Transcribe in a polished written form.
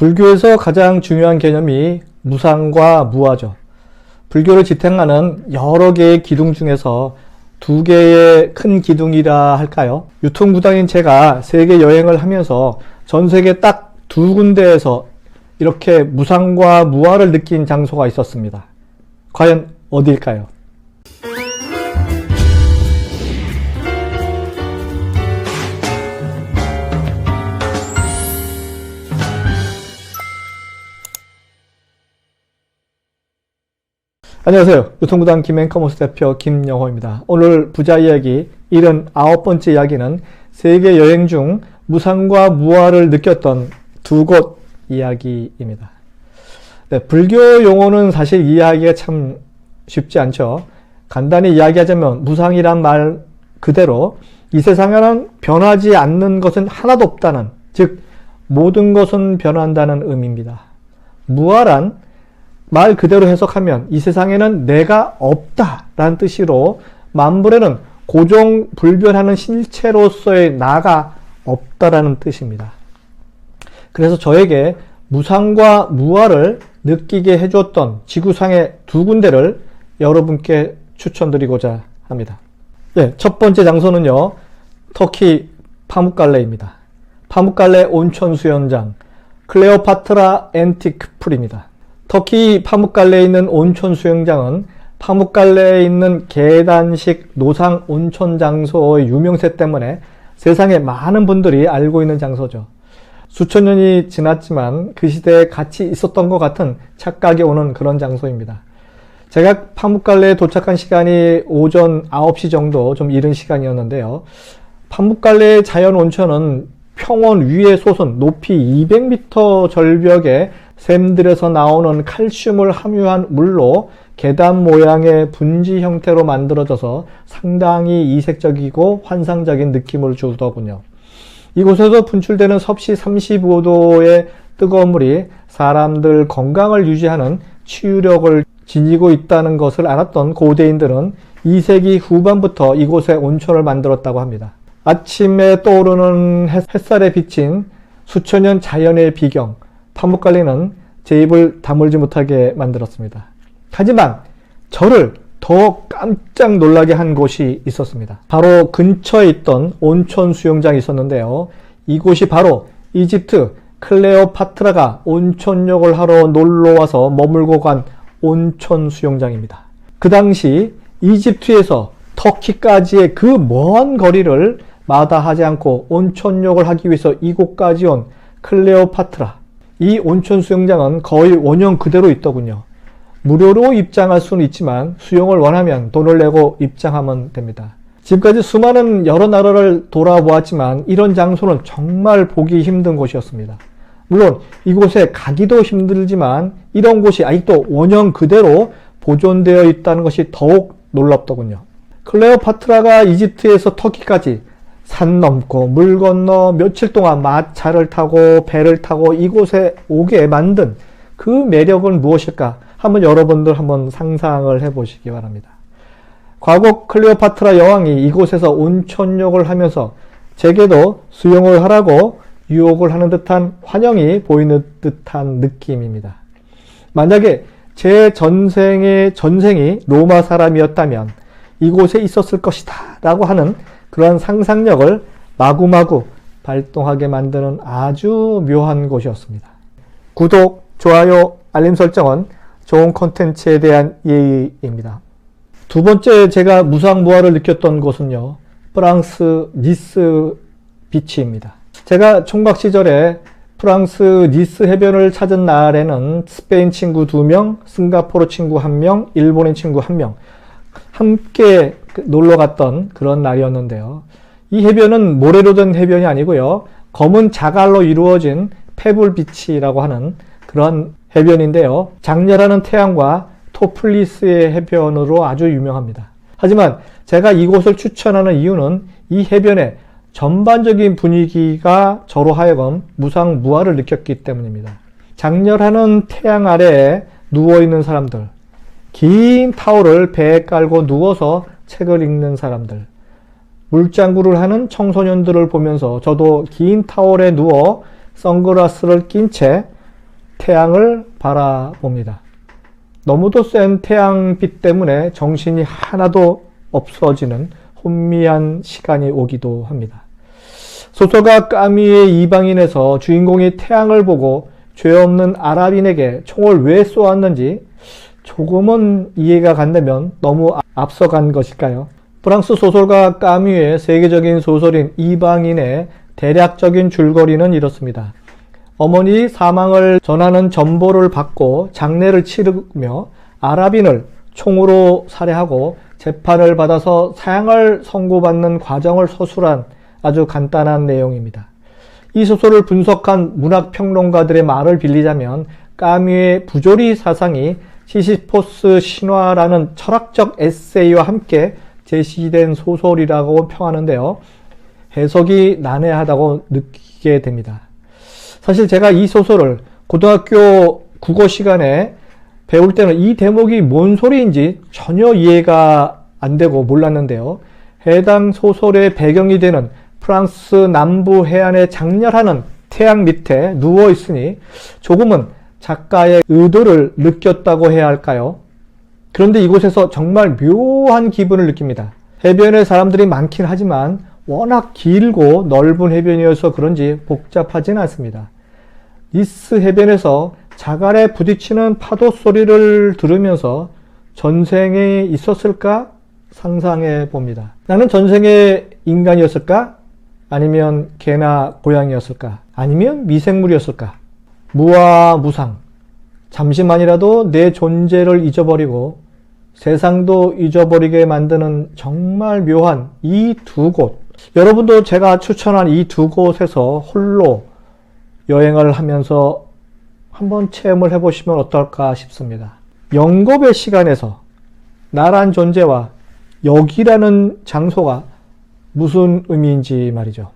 불교에서 가장 중요한 개념이 무상과 무아죠. 불교를 지탱하는 여러 개의 기둥 중에서 두 개의 큰 기둥이라 할까요? 유통무당인 제가 세계 여행을 하면서 전 세계 딱 두 군데에서 이렇게 무상과 무아를 느낀 장소가 있었습니다. 과연 어디일까요? 안녕하세요. 유통무당 김앤커머스 대표 김영호입니다. 오늘 부자 이야기 79번째 이야기는 세계 여행 중 무상과 무아를 느꼈던 두 곳 이야기입니다. 네, 불교 용어는 사실 이해하기가 참 쉽지 않죠. 간단히 이야기하자면 무상이란 말 그대로 이 세상에는 변하지 않는 것은 하나도 없다는, 즉 모든 것은 변한다는 의미입니다. 무아란 말 그대로 해석하면 이 세상에는 내가 없다라는 뜻으로 만물에는 고정불변하는 실체로서의 나가 없다라는 뜻입니다. 그래서 저에게 무상과 무아를 느끼게 해주었던 지구상의 두 군데를 여러분께 추천드리고자 합니다. 네, 첫 번째 장소는요, 터키 파묵갈레입니다. 파묵갈레 온천 수영장 클레오파트라 앤티크 풀입니다. 터키 파묵갈레에 있는 온천 수영장은 파묵갈레에 있는 계단식 노상 온천 장소의 유명세 때문에 세상에 많은 분들이 알고 있는 장소죠. 수천 년이 지났지만 그 시대에 같이 있었던 것 같은 착각이 오는 그런 장소입니다. 제가 파묵갈레에 도착한 시간이 오전 9시 정도 좀 이른 시간이었는데요. 파묵갈레의 자연 온천은 평원 위에 솟은 높이 200m 절벽에 샘들에서 나오는 칼슘을 함유한 물로 계단 모양의 분지 형태로 만들어져서 상당히 이색적이고 환상적인 느낌을 주더군요. 이곳에서 분출되는 섭씨 35도의 뜨거운 물이 사람들 건강을 유지하는 치유력을 지니고 있다는 것을 알았던 고대인들은 2세기 후반부터 이곳에 온천을 만들었다고 합니다. 아침에 떠오르는 햇살에 비친 수천 년 자연의 비경, 파묵갈레는 제 입을 다물지 못하게 만들었습니다. 하지만 저를 더 깜짝 놀라게 한 곳이 있었습니다. 바로 근처에 있던 온천 수영장이 있었는데요. 이곳이 바로 이집트 클레오파트라가 온천욕을 하러 놀러와서 머물고 간 온천 수영장입니다. 그 당시 이집트에서 터키까지의 그 먼 거리를 마다하지 않고 온천욕을 하기 위해서 이곳까지 온 클레오파트라, 이 온천 수영장은 거의 원형 그대로 있더군요. 무료로 입장할 수는 있지만 수영을 원하면 돈을 내고 입장하면 됩니다. 지금까지 수많은 여러 나라를 돌아보았지만 이런 장소는 정말 보기 힘든 곳이었습니다. 물론 이곳에 가기도 힘들지만 이런 곳이 아직도 원형 그대로 보존되어 있다는 것이 더욱 놀랍더군요. 클레오파트라가 이집트에서 터키까지 산 넘고 물 건너 며칠 동안 마차를 타고 배를 타고 이곳에 오게 만든 그 매력은 무엇일까? 한번 여러분들 한번 상상을 해보시기 바랍니다. 과거 클레오파트라 여왕이 이곳에서 온천욕을 하면서 제게도 수영을 하라고 유혹을 하는 듯한 환영이 보이는 듯한 느낌입니다. 만약에 제 전생이 로마 사람이었다면 이곳에 있었을 것이다 라고 하는 그런 상상력을 마구마구 발동하게 만드는 아주 묘한 곳이었습니다. 구독, 좋아요, 알림 설정은 좋은 콘텐츠에 대한 예의입니다. 두 번째 제가 무상무아를 느꼈던 곳은요, 프랑스 니스 비치입니다. 제가 총각 시절에 프랑스 니스 해변을 찾은 날에는 스페인 친구 2명, 싱가포르 친구 1명, 일본인 친구 1명 함께 놀러 갔던 그런 날이었는데요. 이 해변은 모래로 된 해변이 아니고요, 검은 자갈로 이루어진 페블 비치라고 하는 그런 해변인데요. 장렬하는 태양과 토플리스의 해변으로 아주 유명합니다. 하지만 제가 이곳을 추천하는 이유는 이 해변의 전반적인 분위기가 저로 하여금 무상무아를 느꼈기 때문입니다. 장렬하는 태양 아래에 누워있는 사람들, 긴 타올을 배에 깔고 누워서 책을 읽는 사람들, 물장구를 하는 청소년들을 보면서 저도 긴 타올에 누워 선글라스를 낀 채 태양을 바라봅니다. 너무도 센 태양빛 때문에 정신이 하나도 없어지는 혼미한 시간이 오기도 합니다. 소설가 까미의 이방인에서 주인공이 태양을 보고 죄 없는 아랍인에게 총을 왜 쏘았는지 조금은 이해가 간다면 너무 앞서간 것일까요? 프랑스 소설가 까미의 세계적인 소설인 이방인의 대략적인 줄거리는 이렇습니다. 어머니 사망을 전하는 전보를 받고 장례를 치르며 아랍인을 총으로 살해하고 재판을 받아서 사형을 선고받는 과정을 서술한 아주 간단한 내용입니다. 이 소설을 분석한 문학평론가들의 말을 빌리자면 까미의 부조리 사상이 시시포스 신화라는 철학적 에세이와 함께 제시된 소설이라고 평하는데요. 해석이 난해하다고 느끼게 됩니다. 사실 제가 이 소설을 고등학교 국어 시간에 배울 때는 이 대목이 뭔 소리인지 전혀 이해가 안 되고 몰랐는데요. 해당 소설의 배경이 되는 프랑스 남부 해안에 장렬하는 태양 밑에 누워 있으니 조금은 작가의 의도를 느꼈다고 해야 할까요? 그런데 이곳에서 정말 묘한 기분을 느낍니다. 해변에 사람들이 많긴 하지만 워낙 길고 넓은 해변이어서 그런지 복잡하진 않습니다. 니스 해변에서 자갈에 부딪히는 파도 소리를 들으면서 전생에 있었을까 상상해 봅니다. 나는 전생에 인간이었을까? 아니면 개나 고양이였을까? 아니면 미생물이었을까? 무아무상. 잠시만이라도 내 존재를 잊어버리고 세상도 잊어버리게 만드는 정말 묘한 이 두 곳. 여러분도 제가 추천한 이 두 곳에서 홀로 여행을 하면서 한번 체험을 해보시면 어떨까 싶습니다. 영겁의 시간에서 나란 존재와 여기라는 장소가 무슨 의미인지 말이죠.